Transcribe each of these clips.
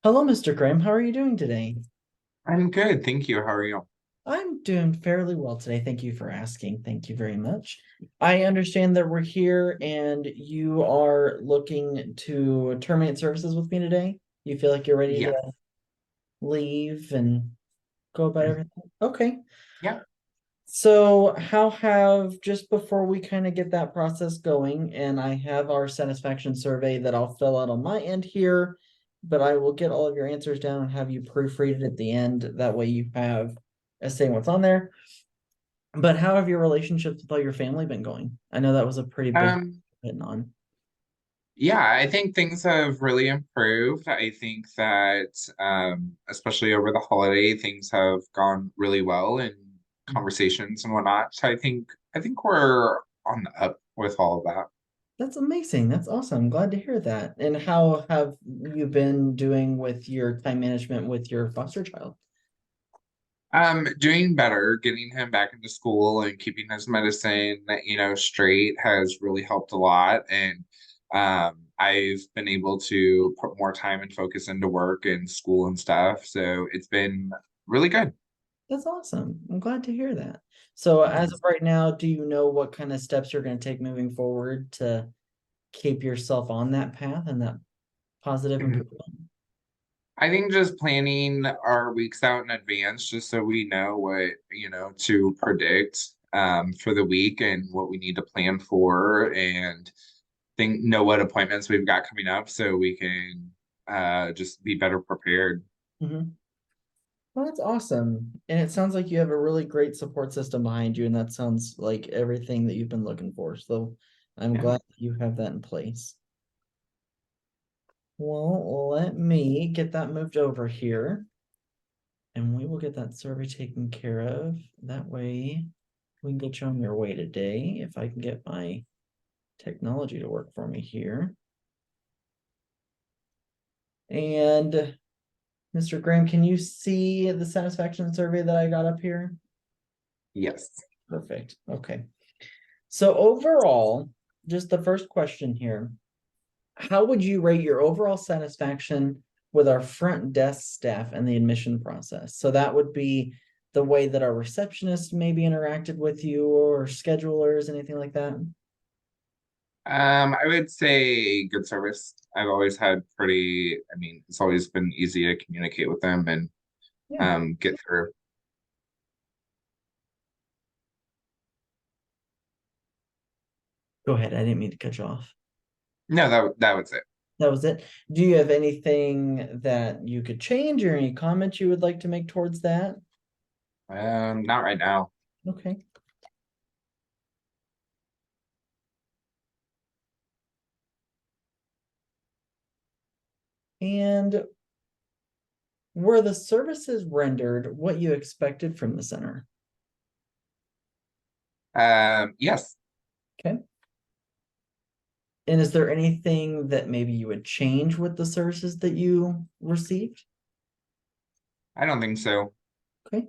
Hello, Mr. Graham. How are you doing today? I'm good, thank you. How are you? I'm doing fairly well today. Thank you for asking. Thank you very much. I understand that we're here and you are looking to terminate services with me today. You feel like you're ready to Yes. leave and go about everything? Okay. Yeah. So, how have, just before we kind of get that process going, and I have our satisfaction survey that I'll fill out on my end here, but I will get all of your answers down and have you proofread it at the end. That way you have a say what's on there. But how have your relationships with all your family been going? I know that was a pretty big Um, hitting on. yeah, I think things have really improved. I think that especially over the holiday, things have gone really well in conversations and whatnot. So I think we're on the up with all of that. That's amazing. That's awesome. I'm glad to hear that. And how have you been doing with your time management with your foster child? Doing better, getting him back into school and keeping his medicine, straight has really helped a lot. And I've been able to put more time and focus into work and school and stuff. So it's been really good. That's awesome. I'm glad to hear that. So, as of Thanks. right now, do you know what kind of steps you're going to take moving forward to keep yourself on that path and that positive Mhm. improvement? I think just planning our weeks out in advance, just so we know what, to predict for the week and what we need to plan for and think know what appointments we've got coming up so we can just be better prepared. Mhm. Well, that's awesome. And it sounds like you have a really great support system behind you, and that sounds like everything that you've been looking for. So, I'm Yeah. glad that you have that in place. Well, let me get that moved over here, and we will get that survey taken care of. That way, we can get you on your way today. If I can get my technology to work for me here. And Mr. Graham, can you see the satisfaction survey that I got up here? Yes. Perfect. Okay. So overall, just the first question here, how would you rate your overall satisfaction with our front desk staff and the admission process? So that would be the way that our receptionist maybe interacted with you or schedulers, anything like that? I would say good service. I've always had it's always been easy to communicate with them and Yeah. get through. Go ahead. I didn't mean to cut you off. No, that was it. That was it. Do you have anything that you could change or any comments you would like to make towards that? Not right now. Okay. And were the services rendered what you expected from the center? Yes, Okay. And is there anything that maybe you would change with the services that you received? I don't think so. Okay.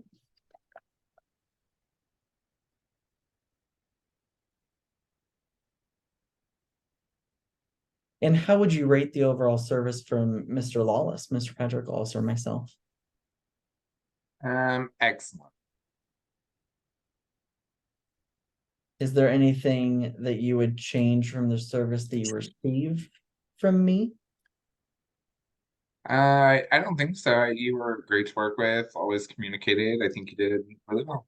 And how would you rate the overall service from Mr. Lawless, Mr. Patrick Lawless, or myself? Excellent. Is there anything that you would change from the service that you received from me? I don't think so. You were great to work with, always communicated. I think you did really well.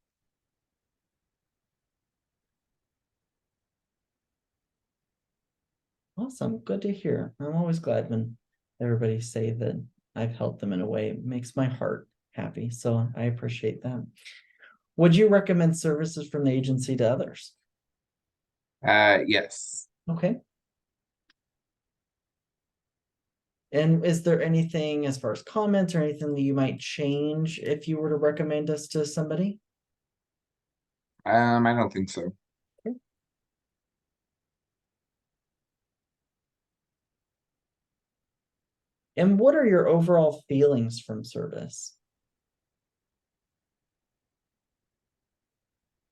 Awesome. Good to hear. I'm always glad when everybody say that I've helped them in a way. It makes my heart happy. So I appreciate that. Would you recommend services from the agency to others? Yes. Okay. And is there anything as far as comments or anything that you might change if you were to recommend us to somebody? I don't think so. Okay. And what are your overall feelings from service?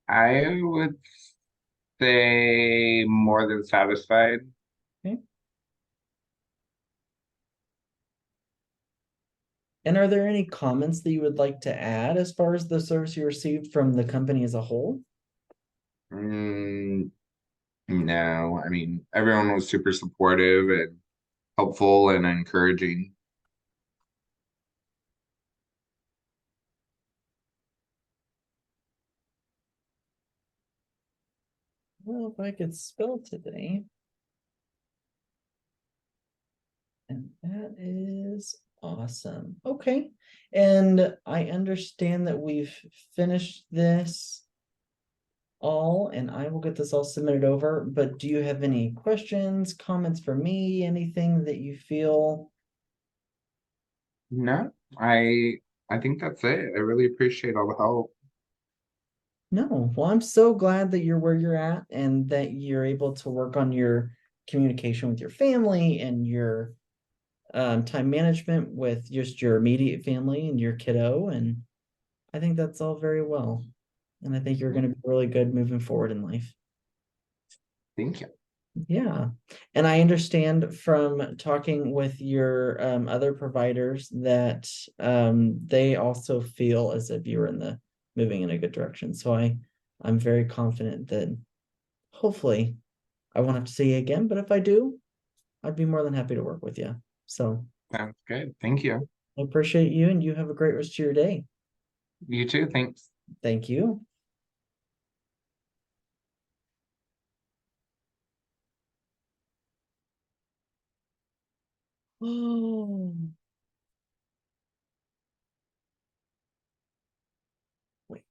I would say more than satisfied. Okay. And are there any comments that you would like to add as far as the service you received from the company as a whole? Mm, no, I mean, everyone was super supportive and helpful and encouraging. Well, if I could spell today. And that is awesome. Okay. And I understand that we've finished this all, and I will get this all submitted over, but do you have any questions, comments for me, anything that you feel? No, I think that's it. I really appreciate all the help. No, well, I'm so glad that you're where you're at and that you're able to work on your communication with your family and your time management with just your immediate family and your kiddo. And I think that's all very well. And I think you're going to be really good moving forward in life. Thank you. Yeah. And I understand from talking with your other providers that they also feel as if you were in the moving in a good direction. So I'm very confident that hopefully I won't have to see you again, but if I do, I'd be more than happy to work with you. So Sounds good. Thank you. I appreciate you and you have a great rest of your day. You too. Thanks. Thank you. Oh.